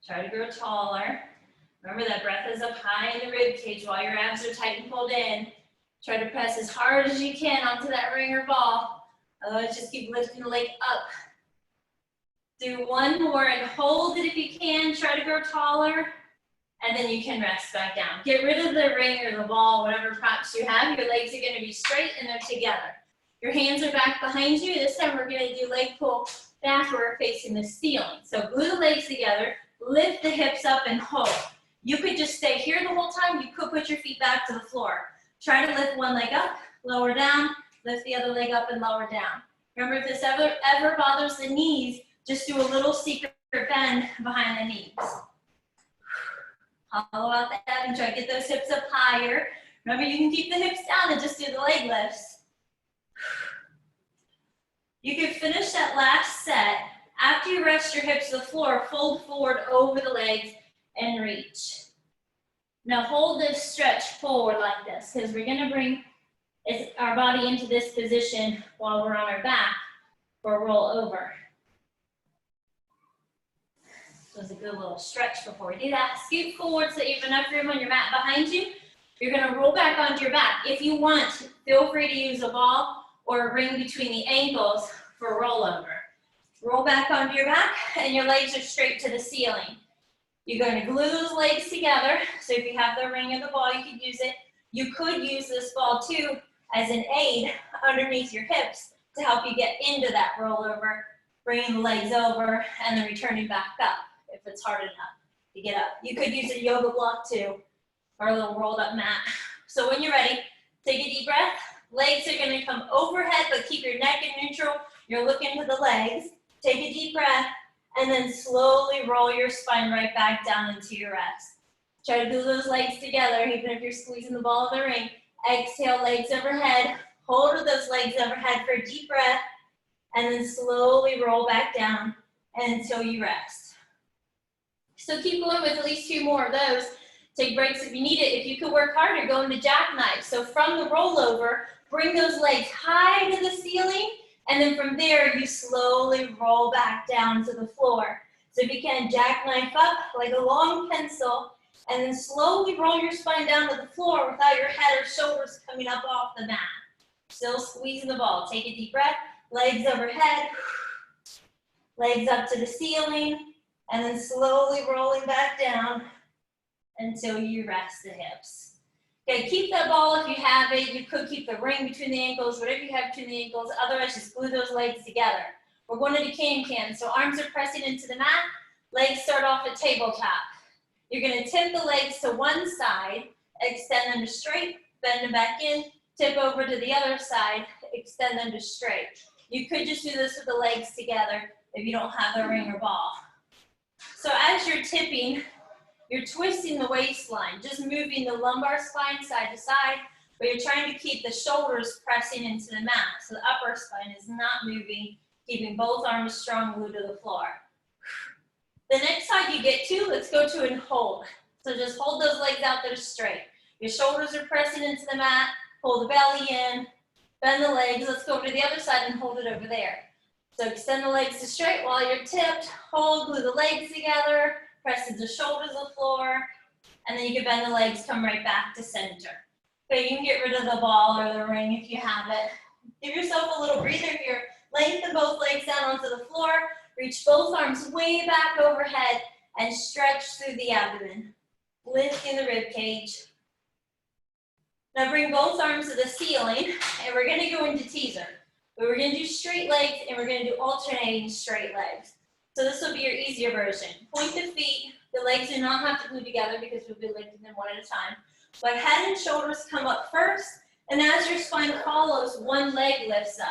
Try to grow taller. Remember that breath is up high in the rib cage while your abs are tight and pulled in. Try to press as hard as you can onto that ring or ball. Otherwise, just keep lifting the leg up. Do one more and hold it if you can. Try to grow taller. and then you can rest back down. Get rid of the ring or the ball, whatever props you have. Your legs are gonna be straight and they're together. Your hands are back behind you. This time we're gonna do leg pull backward facing the ceiling. So glue the legs together, lift the hips up and hold. You could just stay here the whole time. You could put your feet back to the floor. Try to lift one leg up, lower down, lift the other leg up and lower down. Remember, if this ever bothers the knees, just do a little secret bend behind the knees. Hollow out the head and try to get those hips up higher. Remember, you can keep the hips down and just do the leg lifts. You can finish that last set. After you rest your hips to the floor, fold forward over the legs and reach. Now hold this stretch forward like this, because we're gonna bring our body into this position while we're on our back for a roll over. So it's a good little stretch before we do that. Scoot forward so that you have enough room on your mat behind you. You're gonna roll back onto your back. If you want, feel free to use a ball or a ring between the ankles for a rollover. Roll back onto your back and your legs are straight to the ceiling. You're going to glue those legs together. So if you have the ring or the ball, you could use it. You could use this ball too as an aid underneath your hips to help you get into that rollover, bringing the legs over and then returning back up if it's hard enough to get up. You could use a yoga block too, or a little rolled up mat. So when you're ready, take a deep breath. Legs are going to come overhead, but keep your neck in neutral. You're looking to the legs. Take a deep breath, and then slowly roll your spine right back down into your rest. Try to glue those legs together, even if you're squeezing the ball of the ring. Exhale, legs overhead. Hold those legs overhead for a deep breath, and then slowly roll back down until you rest. So keep going with at least 2 more of those. Take breaks if you need it. If you could work harder, go into jackknife. So from the rollover, bring those legs high to the ceiling, and then from there, you slowly roll back down to the floor. So if you can, jackknife up like a long pencil, and then slowly roll your spine down to the floor without your head or shoulders coming up off the mat. Still squeezing the ball. Take a deep breath, legs overhead, legs up to the ceiling, and then slowly rolling back down until you rest the hips. Okay, keep that ball if you have it. You could keep the ring between the ankles, whatever you have between the ankles. Otherwise, just glue those legs together. We're going to do can-can. So arms are pressing into the mat. Legs start off at tabletop. You're going to tip the legs to one side, extend them to straight, bend them back in, tip over to the other side, extend them to straight. You could just do this with the legs together if you don't have the ring or ball. So as you're tipping, you're twisting the waistline, just moving the lumbar spine side to side, but you're trying to keep the shoulders pressing into the mat. So the upper spine is not moving, keeping both arms strong, glued to the floor. The next side you get to, let's go to and hold. So just hold those legs out there straight. Your shoulders are pressing into the mat, pull the belly in, bend the legs. Let's go over to the other side and hold it over there. So extend the legs to straight while you're tipped, hold, glue the legs together, press into shoulders to the floor, and then you can bend the legs, come right back to center. Okay, you can get rid of the ball or the ring if you have it. Give yourself a little breather here. Lengthen both legs down onto the floor, reach both arms way back overhead, and stretch through the abdomen, lifting the rib cage. Now bring both arms to the ceiling, and we're gonna go into teaser. But we're gonna do straight legs, and we're gonna do alternating straight legs. So this will be your easier version. Point the feet. The legs do not have to glue together because we'll be lifting them one at a time. But head and shoulders come up first, and as your spine follows, one leg lifts up.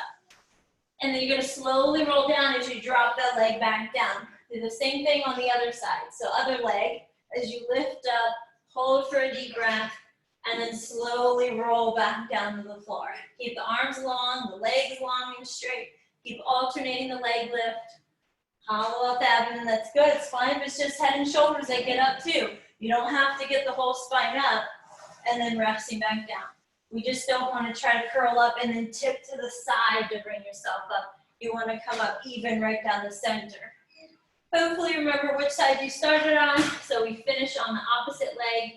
And then you're gonna slowly roll down as you drop that leg back down. Do the same thing on the other side. So other leg, as you lift up, hold for a deep breath, and then slowly roll back down to the floor. Keep the arms long, the legs long and straight. Keep alternating the leg lift. Hollow out the abdomen, that's good. It's fine if it's just head and shoulders that get up too. You don't have to get the whole spine up and then resting back down. We just don't want to try to curl up and then tip to the side to bring yourself up. You want to come up even right down the center. Hopefully remember which side you started on, so we finish on the opposite leg,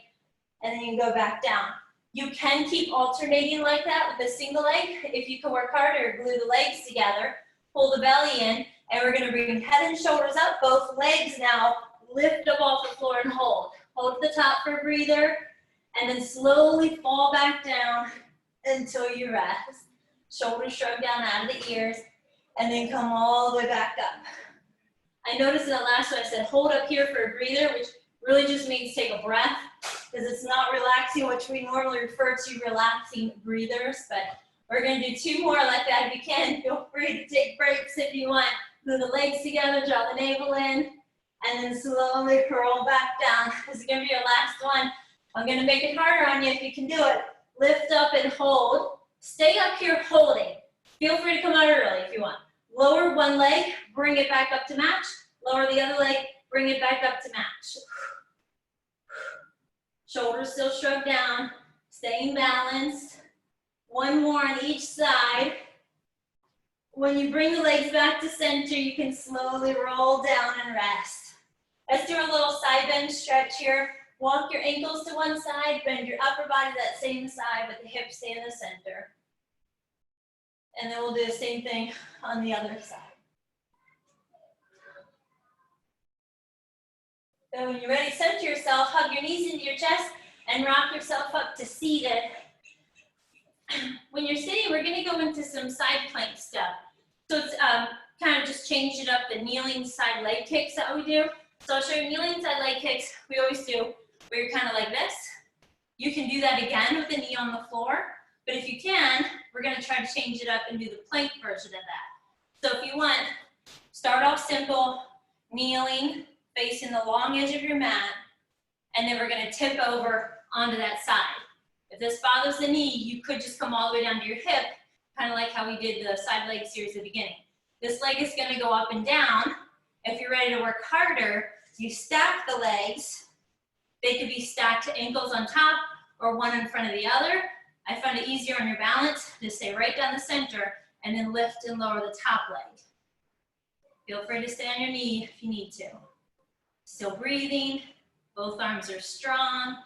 and then you can go back down. You can keep alternating like that with a single leg. If you can work harder, glue the legs together, pull the belly in, and we're gonna bring head and shoulders up, both legs now, lift up off the floor and hold. Hold at the top for a breather, and then slowly fall back down until you rest. Shoulders shrug down out of the ears, and then come all the way back up. I noticed in the last one I said hold up here for a breather, which really just means take a breath, because it's not relaxing, which we normally refer to relaxing breathers, but we're gonna do 2 more like that if you can. Feel free to take breaks if you want. Move the legs together, draw the navel in, and then slowly curl back down. This is gonna be your last one. I'm gonna make it harder on you if you can do it. Lift up and hold. Stay up here holding. Feel free to come out early if you want. Lower one leg, bring it back up to match. Lower the other leg, bring it back up to match. Shoulders still shrug down, staying balanced. 1 more on each side. When you bring the legs back to center, you can slowly roll down and rest. Let's do a little side bend stretch here. Walk your ankles to one side, bend your upper body to that same side, but the hips stay in the center. And then we'll do the same thing on the other side. So when you're ready, center yourself, hug your knees into your chest, and rock yourself up to seated. When you're sitting, we're gonna go into some side plank stuff. So it's kind of just change it up, the kneeling side leg kicks that we do. So I'll show you kneeling side leg kicks, we always do, where you're kind of like this. You can do that again with the knee on the floor, but if you can, we're gonna try to change it up and do the plank version of that. So if you want, start off simple, kneeling, facing the long edge of your mat, and then we're gonna tip over onto that side. If this bothers the knee, you could just come all the way down to your hip, kind of like how we did the side leg series at the beginning. This leg is gonna go up and down. If you're ready to work harder, you stack the legs. They could be stacked ankles on top or one in front of the other. I find it easier on your balance to stay right down the center and then lift and lower the top leg. Feel free to stay on your knee if you need to. Still breathing, both arms are strong.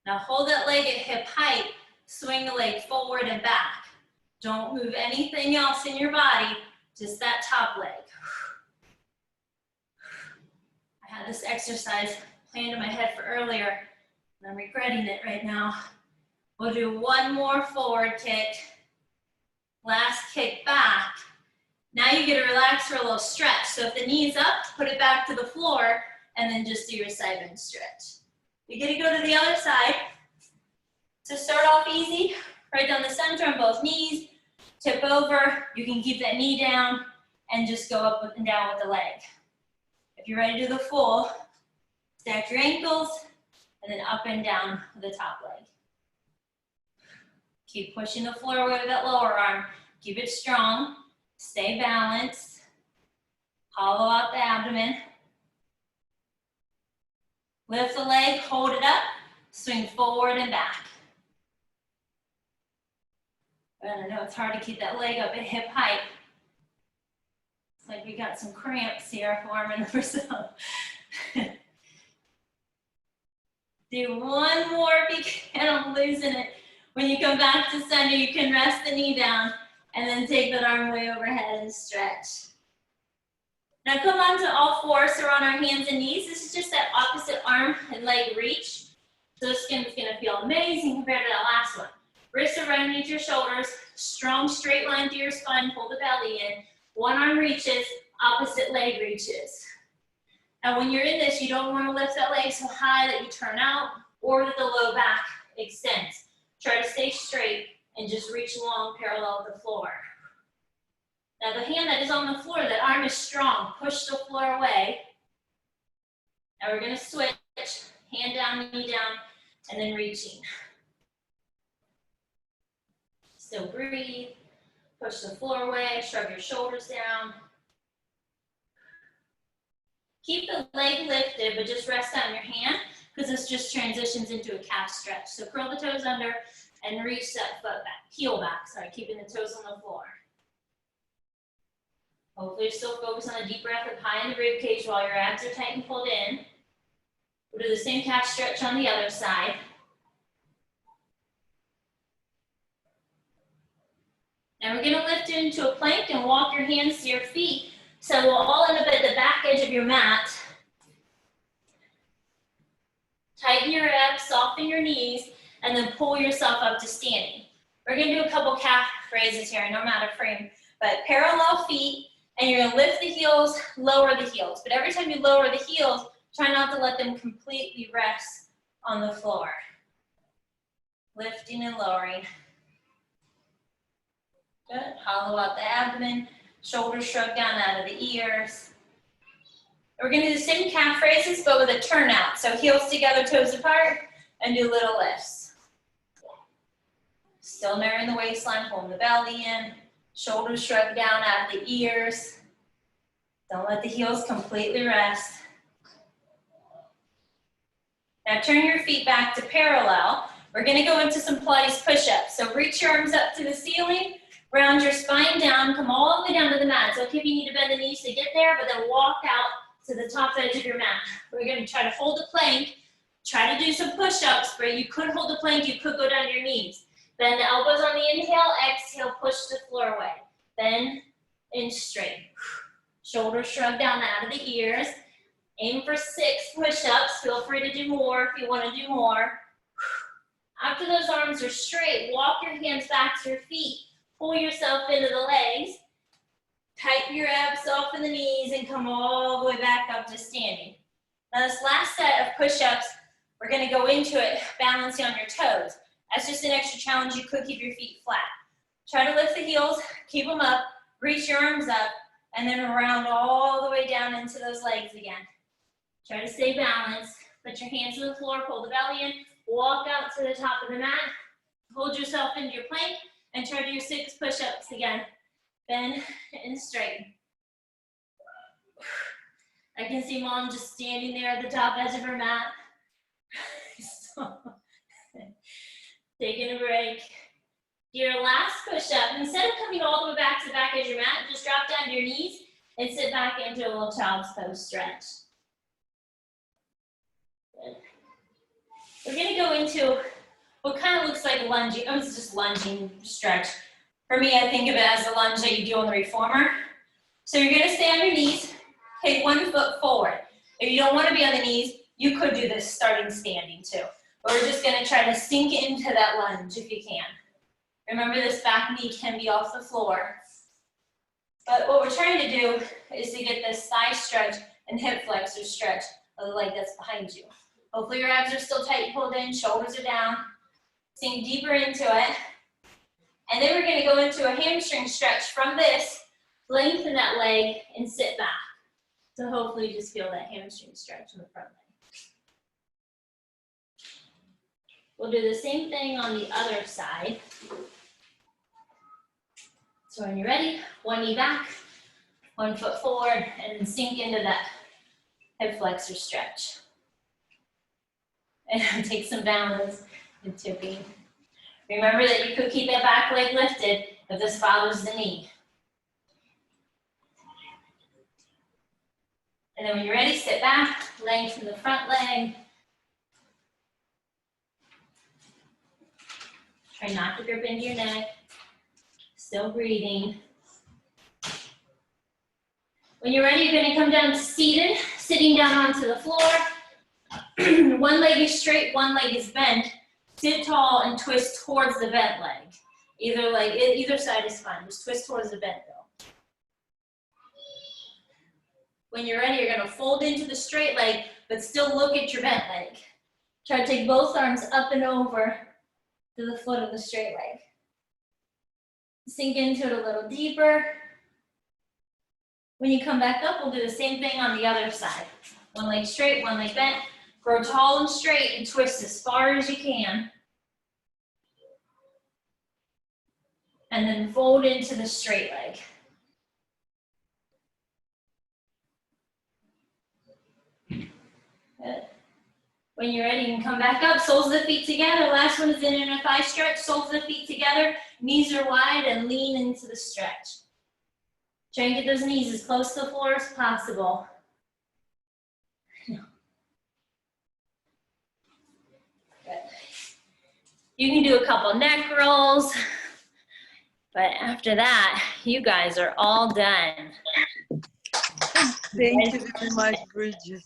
Now hold that leg at hip height, swing the leg forward and back. Don't move anything else in your body, just that top leg. I had this exercise planned in my head for earlier, and I'm regretting it right now. We'll do 1 more forward kick, last kick back. Now you get to relax for a little stretch. So if the knee's up, put it back to the floor, and then just do your side bend stretch. You get to go to the other side. So start off easy, right down the center on both knees, tip over. You can keep that knee down and just go up and down with the leg. If you're ready to do the full, stack your ankles and then up and down with the top leg. Keep pushing the floor away with that lower arm. Keep it strong. Stay balanced. Hollow out the abdomen. Lift the leg, hold it up, swing forward and back. And I know it's hard to keep that leg up at hip height. It's like we got some cramps here forming or so. Do 1 more if you can. I'm losing it. When you come back to center, you can rest the knee down and then take that arm way overhead and stretch. Now come onto all 4, so we're on our hands and knees. This is just that opposite arm and leg reach. So the skin is gonna feel amazing compared to that last one. Wrists are right underneath your shoulders, strong straight line to your spine, pull the belly in. 1 arm reaches, opposite leg reaches. Now when you're in this, you don't wanna lift that leg so high that you turn out or that the low back extends. Try to stay straight and just reach long parallel with the floor. Now the hand that is on the floor, that arm is strong. Push the floor away. Now we're gonna switch, hand down, knee down, and then reaching. Still breathe. Push the floor away, shrug your shoulders down. Keep the leg lifted, but just rest on your hand, because this just transitions into a calf stretch. So curl the toes under and reach that foot back, heel back, sorry, keeping the toes on the floor. Hopefully you're still focused on a deep breath up high in the rib cage while your abs are tight and pulled in. We'll do the same calf stretch on the other side. Now we're gonna lift it into a plank and walk your hands to your feet. So we'll all end up at the back edge of your mat. tighten your abs, soften your knees, and then pull yourself up to standing. We're gonna do a couple calf raises here. I know I'm out of frame, but parallel feet, and you're gonna lift the heels, lower the heels. But every time you lower the heels, try not to let them completely rest on the floor. Lifting and lowering. Good, hollow out the abdomen, shoulders shrug down out of the ears. We're gonna do the same calf raises, but with a turnout. So heels together, toes apart, and do little lifts. Still narrowing the waistline, pulling the belly in, shoulders shrug down out of the ears. Don't let the heels completely rest. Now turn your feet back to parallel. We're gonna go into some Pilates push-ups. So reach your arms up to the ceiling, round your spine down, come all the way down to the mat. So if you need to bend the knees to get there, but then walk out to the top edge of your mat. We're gonna try to hold the plank, try to do some push-ups, where you could hold the plank, you could go down to your knees. Bend the elbows on the inhale, exhale, push the floor away. Bend and straight. Shoulders shrug down out of the ears. Aim for 6 push-ups. Feel free to do more if you want to do more. After those arms are straight, walk your hands back to your feet. Pull yourself into the legs. Tighten your abs, soften the knees, and come all the way back up to standing. Now this last set of push-ups, we're going to go into it balancing on your toes. That's just an extra challenge. You could keep your feet flat. Try to lift the heels, keep them up, reach your arms up, and then round all the way down into those legs again. Try to stay balanced. Put your hands to the floor, pull the belly in, walk out to the top of the mat, hold yourself into your plank, and try to do 6 push-ups again. Bend and straighten. I can see mom just standing there at the top edge of her mat. So, taking a break. Your last push-up, instead of coming all the way back to the back edge of your mat, just drop down to your knees and sit back into a little child's pose stretch. Good. We're gonna go into what kind of looks like lunging. Oh, it's just lunging stretch. For me, I think of it as the lunge that you do on the reformer. So you're gonna stay on your knees, take 1 foot forward. If you don't wanna be on the knees, you could do this starting standing too. But we're just gonna try to sink into that lunge if you can. Remember, this back knee can be off the floor. But what we're trying to do is to get this thigh stretch and hip flexor stretch of the leg that's behind you. Hopefully your abs are still tight, pulled in, shoulders are down. Sink deeper into it. And then we're gonna go into a hamstring stretch from this, lengthen that leg, and sit back. So hopefully you just feel that hamstring stretch in the front leg. We'll do the same thing on the other side. So when you're ready, 1 knee back, 1 foot forward, and then sink into that hip flexor stretch. And take some balance and tipping. Remember that you could keep that back leg lifted if this bothers the knee. And then when you're ready, sit back, lengthen the front leg. Try not to grip into your neck. Still breathing. When you're ready, you're going to come down to seated, sitting down onto the floor. 1 leg is straight, 1 leg is bent. Sit tall and twist towards the bent leg. Either side is fine. Just twist towards the bent though. When you're ready, you're going to fold into the straight leg, but still look at your bent leg. Try to take both arms up and over to the foot of the straight leg. Sink into it a little deeper. When you come back up, we'll do the same thing on the other side. 1 leg straight, 1 leg bent. Grow tall and straight and twist as far as you can. And then fold into the straight leg. Good. When you're ready, you can come back up, soles of the feet together. Last one is an inner thigh stretch, soles of the feet together, knees are wide, and lean into the stretch. Try and get those knees as close to the floor as possible. You can do a couple neck rolls, but after that, you guys are all done. Thank you very much, Bridget.